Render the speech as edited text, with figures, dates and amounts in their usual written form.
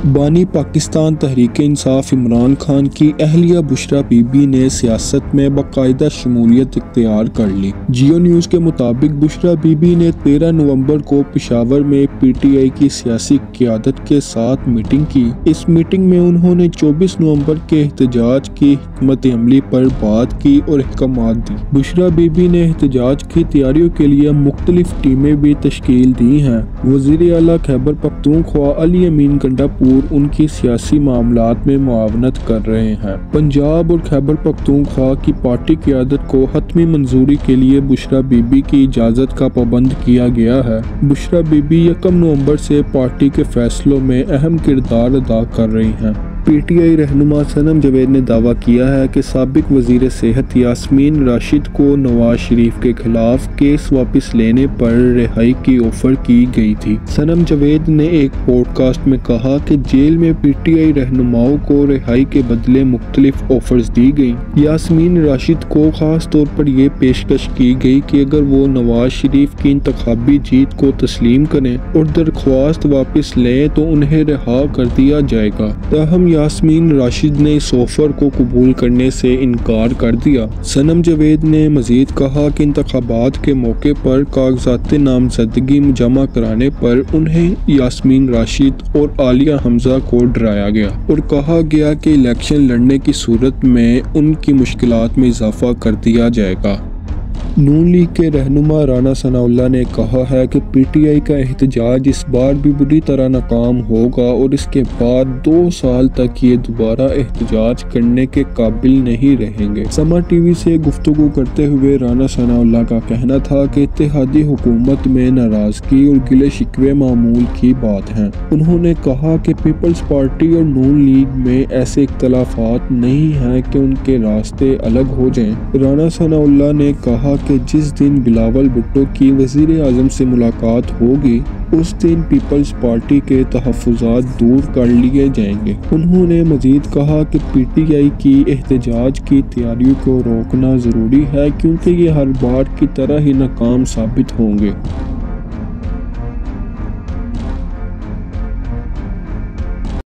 بانی پاکستان تحریک انصاف عمران خان کی اہلیہ بشریٰ بی بی نے سیاست میں باقاعدہ شمولیت اختیار کر لی۔ جیو نیوز کے مطابق بشریٰ بی بی نے 13 نومبر کو پشاور میں پی ٹی آئی کی سیاسی قیادت کے ساتھ میٹنگ کی۔ اس میٹنگ میں انہوں نے 24 نومبر کے احتجاج کی حکمت عملی پر بات کی اور احکامات دی۔ بشریٰ بی بی نے احتجاج کی تیاریوں کے لیے مختلف ٹیمیں بھی تشکیل دی ہیں۔ وزیر اعلیٰ خیبر پختونخوا علی امین گنڈا پور ان کی سیاسی معاملات میں معاونت کر رہے ہیں۔ پنجاب اور خیبر پختونخوا کی پارٹی قیادت کو حتمی منظوری کے لیے بشریٰ بی بی کی اجازت کا پابند کیا گیا ہے۔ بشریٰ بی بی 1 نومبر سے پارٹی کے فیصلوں میں اہم کردار ادا کر رہی ہیں۔ پی ٹی آئی رہنما صنم جاوید نے دعویٰ کیا ہے کہ سابق وزیر صحت یاسمین راشد کو نواز شریف کے خلاف کیس واپس لینے پر رہائی کی آفر کی گئی تھی۔ صنم جاوید نے ایک پوڈ کاسٹ میں کہا کہ جیل میں پی ٹی آئی رہنماؤں کو رہائی کے بدلے مختلف آفرز دی گئیں۔ یاسمین راشد کو خاص طور پر یہ پیشکش کی گئی کہ اگر وہ نواز شریف کی انتخابی جیت کو تسلیم کریں اور درخواست واپس لیں تو انہیں رہا کر دیا جائے گا۔ تاہم یاسمین راشد نے اس آفر کو قبول کرنے سے انکار کر دیا۔ صنم جاوید نے مزید کہا کہ انتخابات کے موقع پر کاغذات نامزدگی جمع کرانے پر انہیں یاسمین راشد اور عالیہ حمزہ کو ڈرایا گیا اور کہا گیا کہ الیکشن لڑنے کی صورت میں ان کی مشکلات میں اضافہ کر دیا جائے گا۔ نون لیگ کے رہنما رانا ثناءاللہ نے کہا ہے کہ پی ٹی آئی کا احتجاج اس بار بھی بری طرح ناکام ہوگا اور اس کے بعد 2 سال تک یہ دوبارہ احتجاج کرنے کے قابل نہیں رہیں گے۔ سما ٹی وی سے گفتگو کرتے ہوئے رانا ثناءاللہ کا کہنا تھا کہ اتحادی حکومت میں ناراضگی اور گلے شکوے معمول کی بات ہیں۔ انہوں نے کہا کہ پیپلز پارٹی اور نون لیگ میں ایسے اختلافات نہیں ہیں کہ ان کے راستے الگ ہو جائیں۔ رانا ثناءاللہ نے کہا کہ جس دن بلاول بھٹو کی وزیر اعظم سے ملاقات ہوگی اس دن پیپلز پارٹی کے تحفظات دور کر لیے جائیں گے۔ انہوں نے مزید کہا کہ پی ٹی آئی کی احتجاج کی تیاریوں کو روکنا ضروری ہے کیونکہ یہ ہر بار کی طرح ہی ناکام ثابت ہوں گے۔